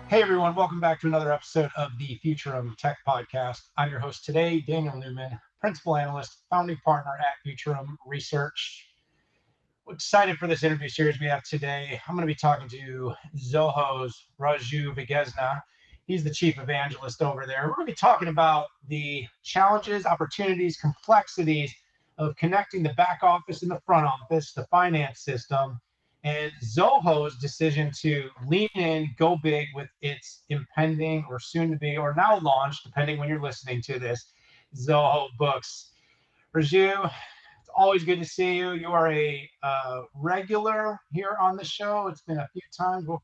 Hey everyone, welcome back to another episode of the Futurum Tech Podcast. I'm your host today, Daniel Newman, Principal Analyst, Founding Partner at Futurum Research. We're excited for this interview series we have today. I'm going to be talking to Zoho's Raju Vigesna. He's the Chief Evangelist over there. We're going to be talking about the challenges, opportunities, complexities of connecting the back office and the front office, the finance system, and Zoho's decision to lean in, go big with its impending or soon to be or now launched, depending when you're listening to this, Zoho Books. Raju, it's always good to see you. You are a regular here on the show. It's been a few times. Well,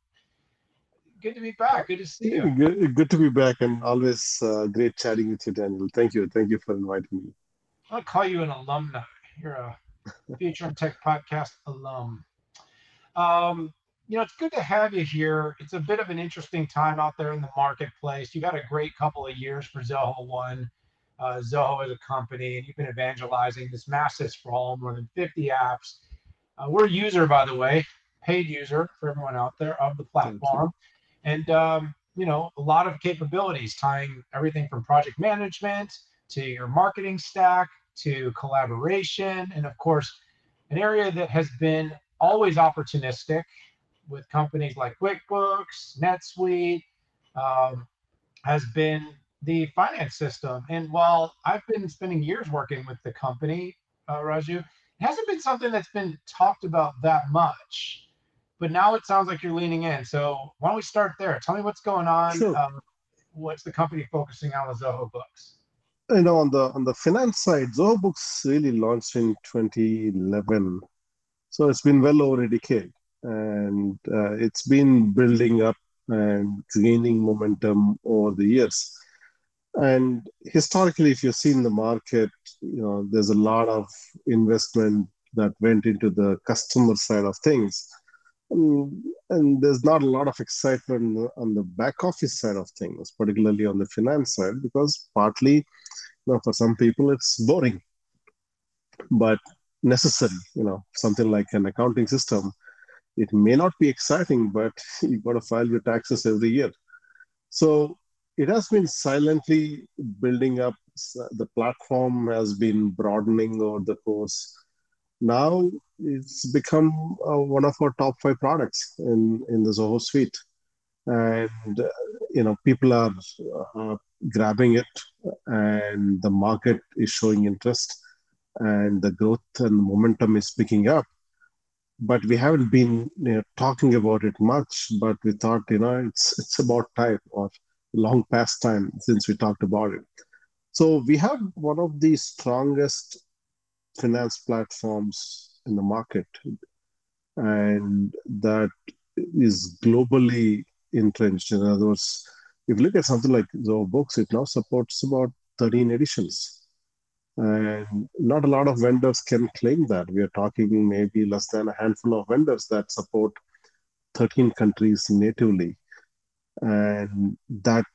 good to be back. Good to see you. Good to be back, and always great chatting with you, Daniel. Thank you. Thank you for inviting me. I'm going to call you an alumni. You're a Future and Tech Podcast alum. It's good to have you here. It's a bit of an interesting time out there in the marketplace. You've had a great couple of years for Zoho One, Zoho as a company, and you've been evangelizing this massive sprawl, more than 50 apps. We're a user, by the way, paid user for everyone out there of the Thank you. platform. And, a lot of capabilities tying everything from project management to your marketing stack to collaboration. And of course, an area that has been always opportunistic with companies like QuickBooks, NetSuite, um, has been the finance system. And while I've been spending years working with the company, Raju, it hasn't been something that's been talked about that much. But now it sounds like you're leaning in. So why don't we start there? Tell me what's going on. Sure. What's the company focusing on with Zoho Books? On the finance side, Zoho Books really launched in 2011, so it's been well over a decade, and it's been building up and gaining momentum over the years. And historically, if you've seen the market, there's a lot of investment that went into the customer side of things. And there's not a lot of excitement on the back office side of things, particularly on the finance side, because partly, for some people, it's boring, but necessary. Something like an accounting system, it may not be exciting, but you've got to file your taxes every year. So it has been silently building up. The platform has been broadening over the course. Now it's become one of our top five products in the Zoho suite, and people are uh, grabbing it, and the market is showing interest, and the growth and momentum is picking up. But we haven't been talking about it much. But we thought, it's about time, or long past time since we talked about it. So we have one of the strongest finance platforms in the market, and that is globally entrenched. In other words, if you look at something like Zoho Books, it now supports about 13 editions. And not a lot of vendors can claim that. We are talking maybe less than a handful of vendors that support 13 countries natively. And that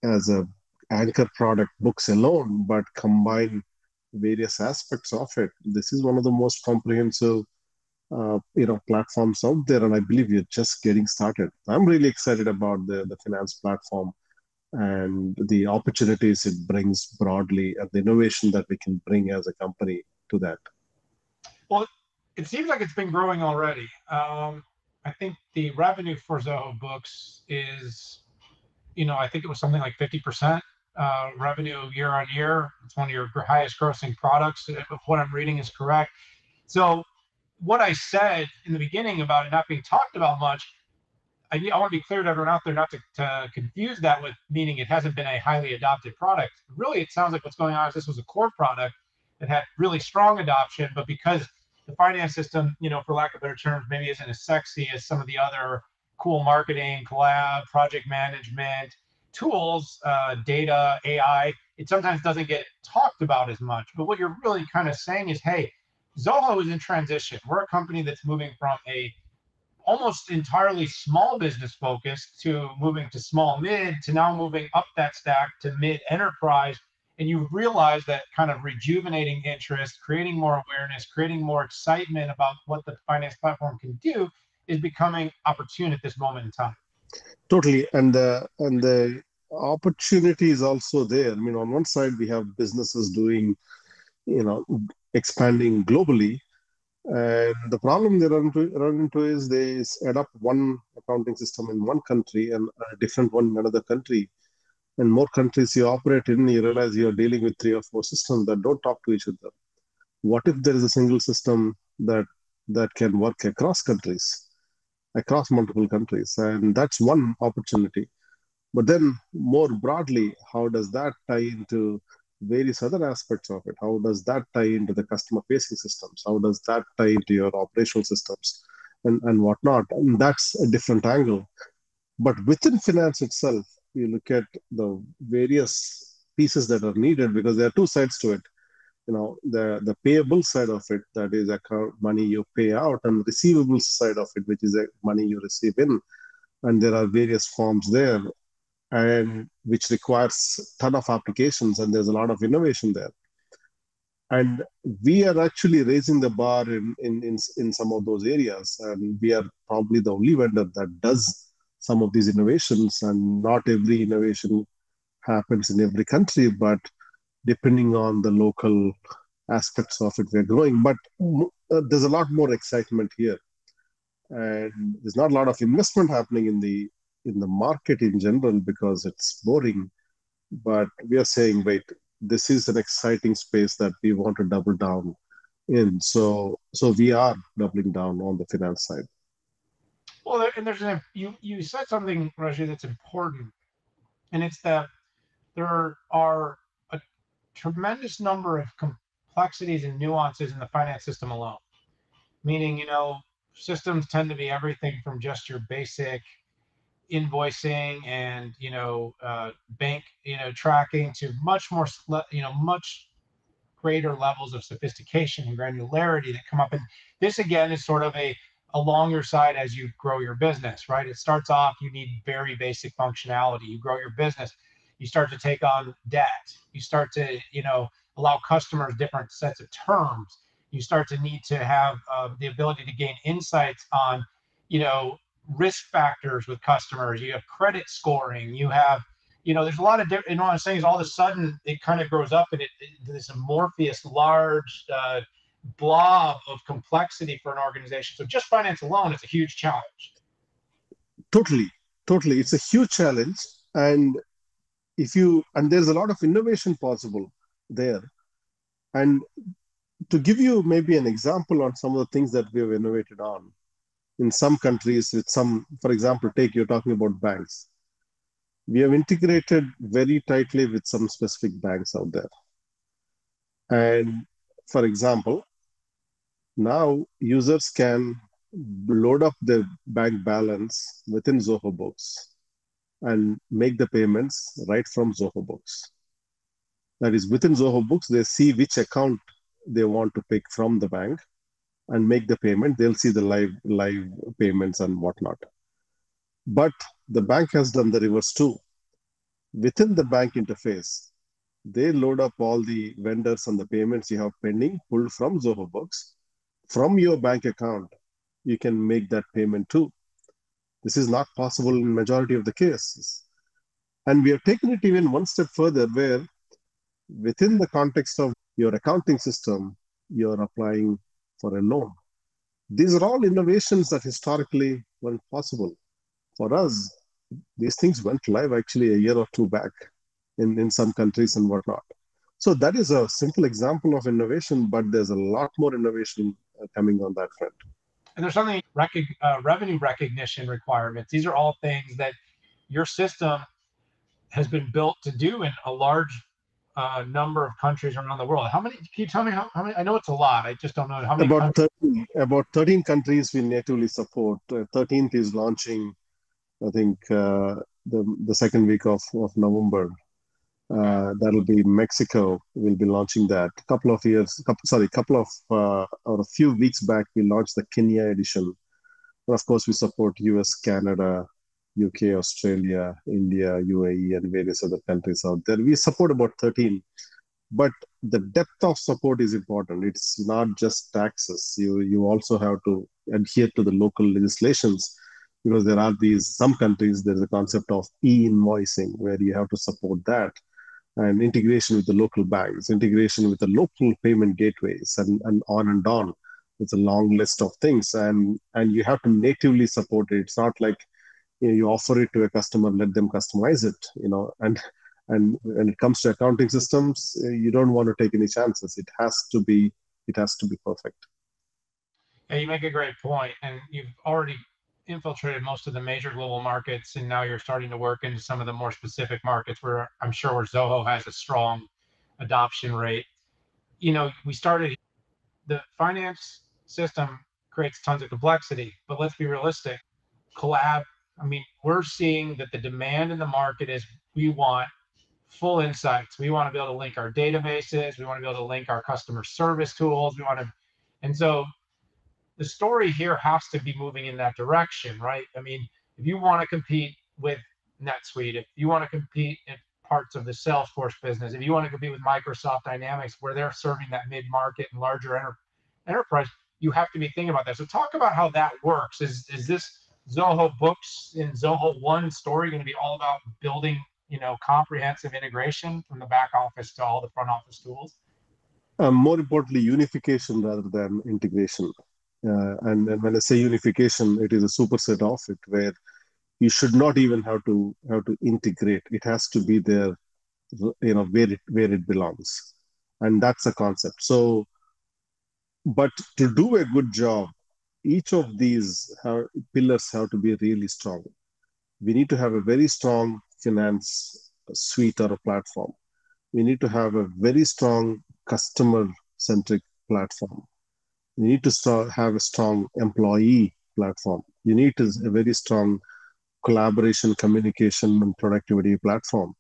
as a anchor product books alone, but combine various aspects of it. This is one of the most comprehensive platforms out there, and I believe we're just getting started. I'm really excited about the finance platform and the opportunities it brings broadly, and the innovation that we can bring as a company to that. Well, it seems like it's been growing already. I think the revenue for Zoho Books is, I think it was something like 50% revenue year on year. It's one of your highest grossing products, if what I'm reading is correct. So, what I said in the beginning about it not being talked about much, I want to be clear to everyone out there not to confuse that with meaning it hasn't been a highly adopted product. Really, it sounds like what's going on is this was a core product that had really strong adoption, but because the finance system, for lack of better terms, maybe isn't as sexy as some of the other cool marketing, collab, project management tools, data, AI, it sometimes doesn't get talked about as much. But what you're really kind of saying is, hey, Zoho is in transition. We're a company that's moving from a almost entirely small business focused to moving to small mid to now moving up that stack to mid enterprise. And you realize that kind of rejuvenating interest, creating more awareness, creating more excitement about what the finance platform can do is becoming opportune at this moment in time. Totally. And the opportunity is also there. I mean, on one side we have businesses doing, you know, expanding globally. And the problem they run into is they adopt one accounting system in one country and a different one in another country. And more countries you operate in, you realize you're dealing with three or four systems that don't talk to each other. What if there is a single system that can work across countries, across multiple countries? And that's one opportunity. But then, more broadly, how does that tie into various other aspects of it? How does that tie into the customer facing systems? How does that tie into your operational systems and whatnot? And that's a different angle. But within finance itself, you look at the various pieces that are needed because there are two sides to it. You know, the payable side of it, that is account money you pay out, and the receivables side of it, which is money you receive in. And there are various forms there and which requires a ton of applications, and there's a lot of innovation there. And we are actually raising the bar in some of those areas, and we are probably the only vendor that does some of these innovations. And not every innovation happens in every country, but depending on the local aspects of it, we're growing. But there's a lot more excitement here, and there's not a lot of investment happening in the market in general because it's boring. But we are saying, wait, this is an exciting space that we want to double down in. So we are doubling down on the finance side. Well, and you said something, Raji, that's important, and it's that there are a tremendous number of complexities and nuances in the finance system alone. Meaning, systems tend to be everything from just your basic invoicing and bank tracking to much more much greater levels of sophistication and granularity that come up. And this again is sort of along your side as you grow your business, right? It starts off, you need very basic functionality. You grow your business, you start to take on debt. You start to, allow customers different sets of terms. You start to need to have the ability to gain insights on, you know, risk factors with customers. You have credit scoring. You have there's a lot of different, what I'm saying is all of a sudden it kind of grows up and this amorphous, large blob of complexity for an organization. So just finance alone is a huge challenge. Totally, totally. It's a huge challenge. And there's a lot of innovation possible there. And to give you maybe an example on some of the things that we have innovated on in some countries with some, for example, you're talking about banks. We have integrated very tightly with some specific banks out there. And for example, now users can load up their bank balance within Zoho Books and make the payments right from Zoho Books. That is, within Zoho Books, they see which account they want to pick from the bank and make the payment. They'll see the live payments and whatnot. But the bank has done the reverse too. Within the bank interface, they load up all the vendors and the payments you have pending, pulled from Zoho Books. From your bank account, you can make that payment too. This is not possible in majority of the cases. And we have taken it even one step further where within the context of your accounting system, you're applying for a loan. These are all innovations that historically weren't possible. For us, these things went live actually a year or two back in some countries and whatnot. So that is a simple example of innovation, but there's a lot more innovation coming on that front. And there's something revenue recognition requirements. These are all things that your system has been built to do in a large number of countries around the world. How many? Can you tell me how many? I know it's a lot. I just don't know how many. About 13 countries we natively support. 13th is launching, I think, the second week of November. That'll be Mexico. We'll be launching that. Or a few weeks back, we launched the Kenya edition. And of course, we support US, Canada, UK, Australia, India, UAE, and various other countries out there. We support about 13. But the depth of support is important. It's not just taxes. You also have to adhere to the local legislations. because there are these some countries there's a concept of e-invoicing where you have to support that, and integration with the local banks, integration with the local payment gateways, and on and on. It's a long list of things, and you have to natively support it. It's not like you offer it to a customer, let them customize it, and when it comes to accounting systems, you don't want to take any chances. It has to be perfect. Yeah, you make a great point, and you've already infiltrated most of the major global markets, and now you're starting to work into some of the more specific markets where I'm sure where Zoho has a strong adoption rate. We started the finance system creates tons of complexity, but let's be realistic. Collab, I mean, we're seeing that the demand in the market is we want full insights. We want to be able to link our databases. We want to be able to link our customer service tools. And so the story here has to be moving in that direction, right? I mean, if you want to compete with NetSuite, if you want to compete in parts of the Salesforce business, if you want to compete with Microsoft Dynamics, where they're serving that mid-market and larger enterprise, you have to be thinking about that. So talk about how that works. Is this Zoho Books and Zoho One story going to be all about building, comprehensive integration from the back office to all the front office tools? More importantly, unification rather than integration. And when I say unification, it is a superset of it where you should not even have to integrate. It has to be there, where it belongs, and that's a concept. So, but to do a good job, each of these pillars have to be really strong. We need to have a very strong finance suite or a platform. We need to have a very strong customer centric platform. You need to have a strong employee platform. You need a very strong collaboration, communication, and productivity platform.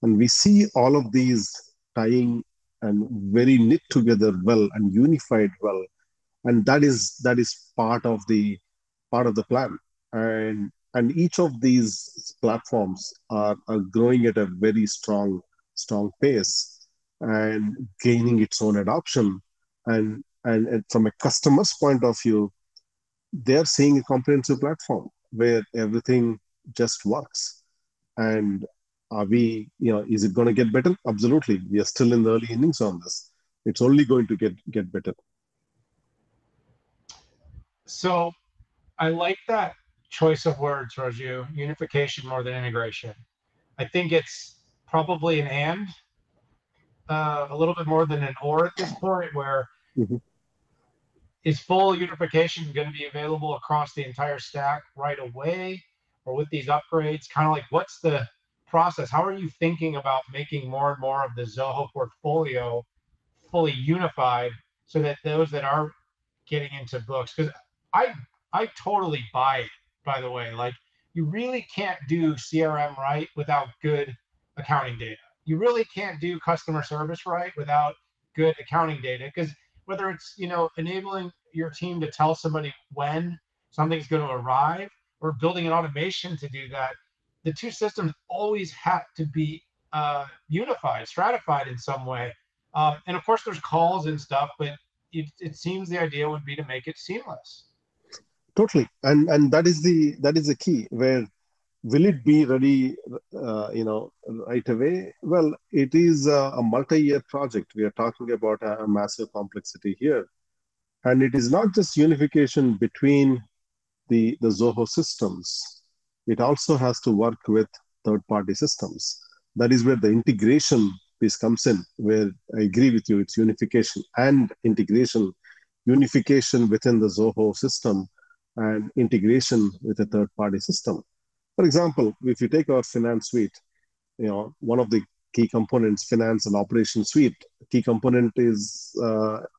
And we see all of these tying and very knit together well and unified well. And that is part of the plan. And each of these platforms are growing at a very strong pace and gaining its own adoption. And from a customer's point of view, they're seeing a comprehensive platform where everything just works. And is it going to get better? Absolutely. We are still in the early innings on this. It's only going to get better. So I like that choice of words, Raju, unification more than integration. I think it's probably an and, a little bit more than an or at this point, where Mhm. is full unification going to be available across the entire stack right away, or with these upgrades? Kind of like, what's the process? How are you thinking about making more and more of the Zoho portfolio fully unified so that those that are getting into books, because I I totally buy it, by the way. Like, you really can't do CRM right without good accounting data. You really can't do customer service right without good accounting data, because whether it's, enabling your team to tell somebody when something's going to arrive, or building an automation to do that, the two systems always have to be unified, stratified in some way. And of course, there's calls and stuff, but it seems the idea would be to make it seamless. Totally. And that is the key. Where will it be ready, right away? Well, it is a multi-year project. We are talking about a massive complexity here. And it is not just unification between the Zoho systems. It also has to work with third-party systems. That is where the integration piece comes in, where I agree with you, it's unification and integration, unification within the Zoho system and integration with a third-party system. For example, if you take our finance suite, one of the key components, finance and operation suite, key component is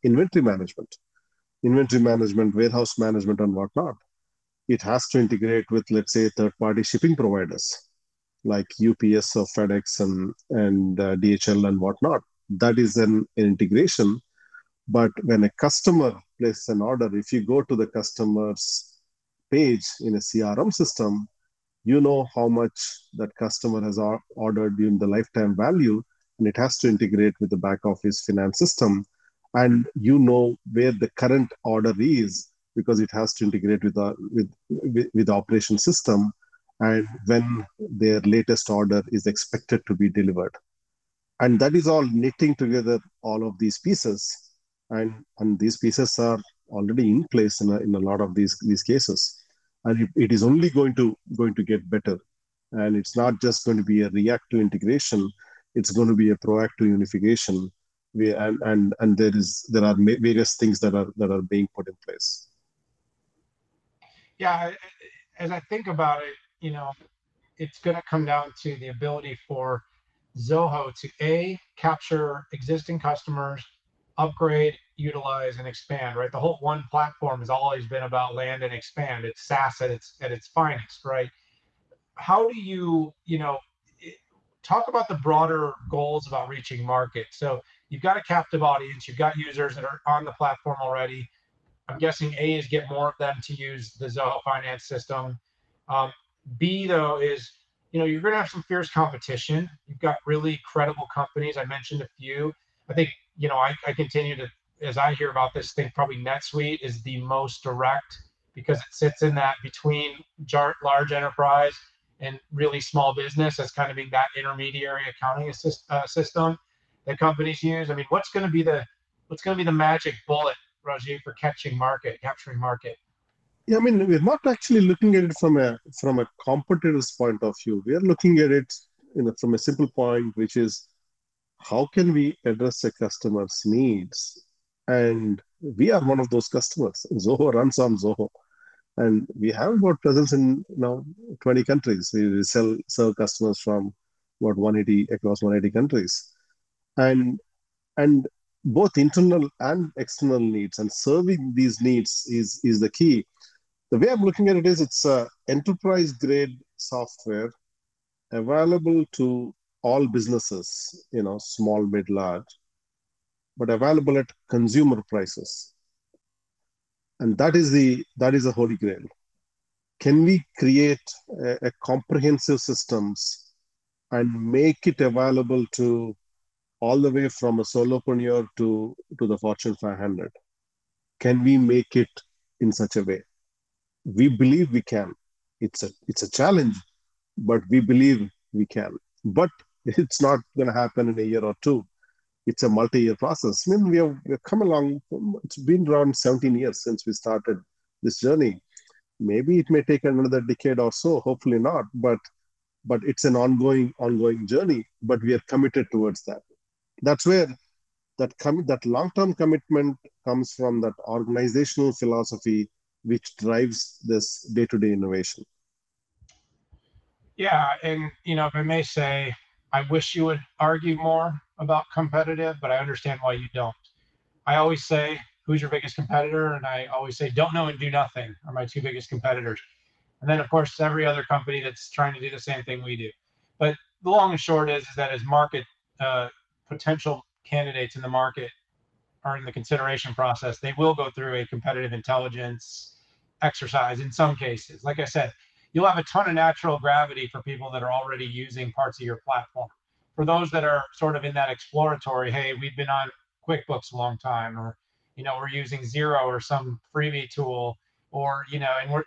inventory management, warehouse management, and whatnot. It has to integrate with, let's say, third-party shipping providers like UPS or FedEx and DHL and whatnot. That is an integration. But when a customer places an order, if you go to the customer's page in a CRM system, you know how much that customer has ordered during the lifetime value, and it has to integrate with the back office finance system. And you know where the current order is, because it has to integrate with the operation system and when their latest order is expected to be delivered. And that is all knitting together all of these pieces, and these pieces are already in place in a lot of these cases, and it is only going to get better. And it's not just going to be a reactive integration; it's going to be a proactive unification. And there are various things that are being put in place. Yeah, as I think about it, it's going to come down to the ability for Zoho to capture existing customers, upgrade, utilize, and expand. Right, the whole one platform has always been about land and expand. It's SaaS at its finest, right? How do talk about the broader goals about reaching market? So you've got a captive audience, you've got users that are on the platform already. I'm guessing A is get more of them to use the Zoho Finance system. Um, B though is you're going to have some fierce competition. You've got really credible companies. I mentioned a few. I think I continue to, as I hear about this thing, probably NetSuite is the most direct because it sits in that between large enterprise and really small business as kind of being that intermediary accounting system that companies use. I mean, what's going to be the magic bullet, Rajiv, for capturing market? Yeah, I mean, we're not actually looking at it from a competitor's point of view. We are looking at it from a simple point, which is how can we address a customer's needs? And we are one of those customers. Zoho runs on Zoho, and we have about presence in 20 countries. We serve customers from about 180 across 180 countries, and and both internal and external needs and serving these needs is the key. The way I'm looking at it is it's a enterprise grade software available to all businesses, small, mid, large, but available at consumer prices. And that is the holy grail. Can we create a comprehensive systems and make it available to all the way from a solopreneur to the Fortune 500? Can we make it in such a way? We believe we can. It's a challenge, but we believe we can. But it's not going to happen in a year or two. It's a multi-year process. I mean, we have come along. It's been around 17 years since we started this journey. Maybe it may take another decade or so. Hopefully not. But it's an ongoing journey. But we are committed towards that. That's where that long-term commitment comes from, that organizational philosophy which drives this day-to-day innovation. Yeah, and if I may say, I wish you would argue more about competitive, but I understand why you don't. I always say, who's your biggest competitor? And I always say, don't know and do nothing are my two biggest competitors. And then, of course, every other company that's trying to do the same thing we do. But the long and short is that as market potential candidates in the market are in the consideration process, they will go through a competitive intelligence exercise in some cases. Like I said, you'll have a ton of natural gravity for people that are already using parts of your platform. For those that are sort of in that exploratory, hey, we've been on QuickBooks a long time, or we're using Xero or some freebie tool, or and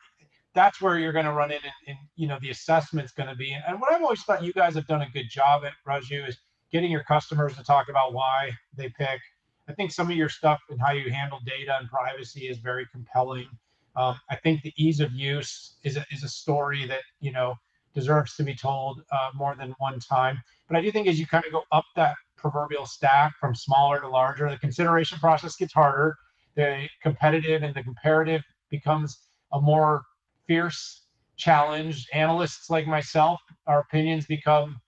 that's where you're going to run in, and the assessment's going to be. And what I've always thought you guys have done a good job at, Raju, is getting your customers to talk about why they pick. I think some of your stuff and how you handle data and privacy is very compelling. I think the ease of use is a story that deserves to be told more than one time. But I do think as you kind of go up that proverbial stack from smaller to larger, the consideration process gets harder. The competitive and the comparative becomes a more fierce challenge. Analysts like myself, our opinions become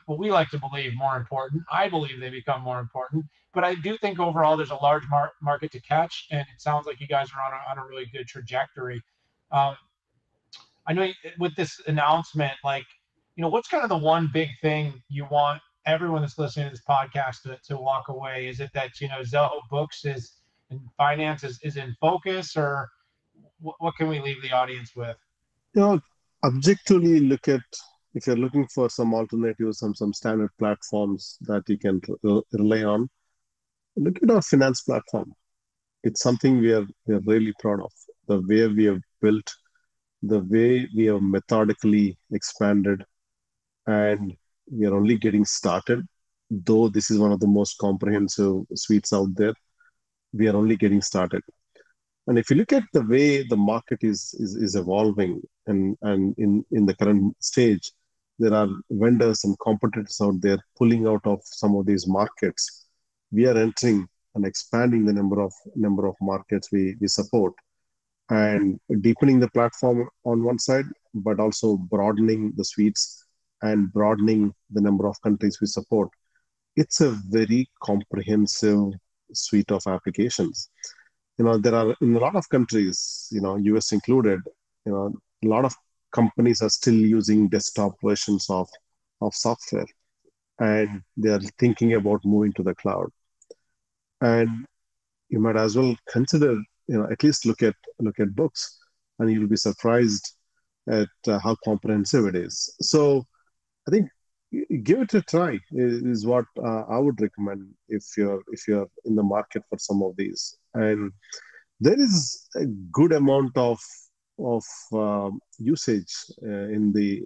what we like to believe more important. I believe they become more important. But I do think overall there's a large market to catch, and it sounds like you guys are on a really good trajectory. Um, I know with this announcement, what's kind of the one big thing you want everyone that's listening to this podcast to walk away? Is it that, Zoho Books and finance is in focus, or what can we leave the audience with? You know, Objectively look at, if you're looking for some alternatives, some standard platforms that you can rely on, look at our finance platform. it's something we are really proud of. The way we have built, the way we have methodically expanded, and we are only getting started. Though this is one of the most comprehensive suites out there, we are only getting started. And if you look at the way the market is evolving, and in the current stage, there are vendors and competitors out there pulling out of some of these markets. We are entering and expanding the number of markets we support, and deepening the platform on one side, but also broadening the suites and broadening the number of countries we support. It's a very comprehensive suite of applications. There are, in a lot of countries, US included, a lot of companies are still using desktop versions of software, and they are thinking about moving to the cloud. And you might as well consider, at least look at books, and you'll be surprised at how comprehensive it is. So I think give it a try is what I would recommend if you're in the market for some of these. And there is a good amount of usage in the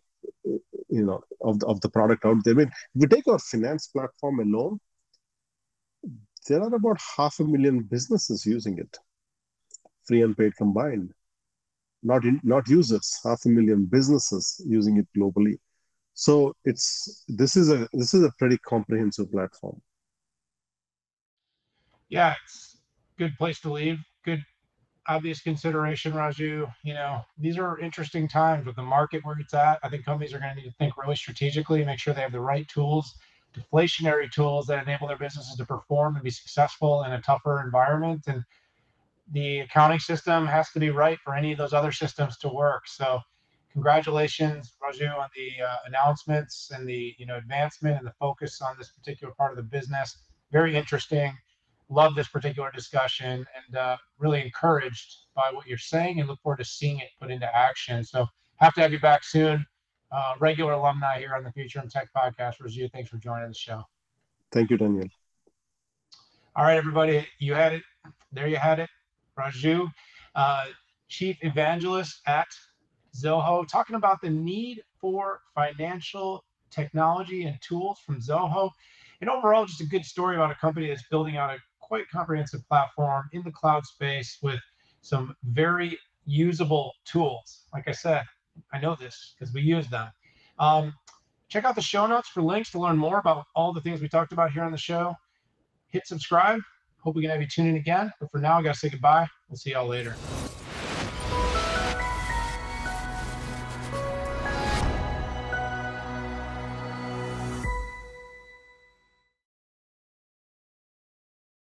of the product out there. I mean, if we take our finance platform alone, there are about 500,000 businesses using it, free and paid combined. Not users, 500,000 businesses using it globally. So this is a pretty comprehensive platform. Yeah, it's a good place to leave. Good obvious consideration, Raju. These are interesting times with the market where it's at. I think companies are going to need to think really strategically, make sure they have the right tools, deflationary tools that enable their businesses to perform and be successful in a tougher environment. And the accounting system has to be right for any of those other systems to work. So congratulations, Raju, on the announcements and the advancement and the focus on this particular part of the business. Very interesting. Love this particular discussion, and really encouraged by what you're saying, and look forward to seeing it put into action. So have to have you back soon. Regular alumni here on the Future in Tech podcast. Raju, thanks for joining the show. Thank you, Daniel. All right, everybody, you had it. There you had it. Raju, Chief Evangelist at Zoho, talking about the need for financial technology and tools from Zoho. And overall, just a good story about a company that's building out a quite comprehensive platform in the cloud space with some very usable tools. Like I said, I know this because we use them. Check out the show notes for links to learn more about all the things we talked about here on the show. Hit subscribe. Hope we can have you tune in again. But for now, I got to say goodbye. We'll see y'all later.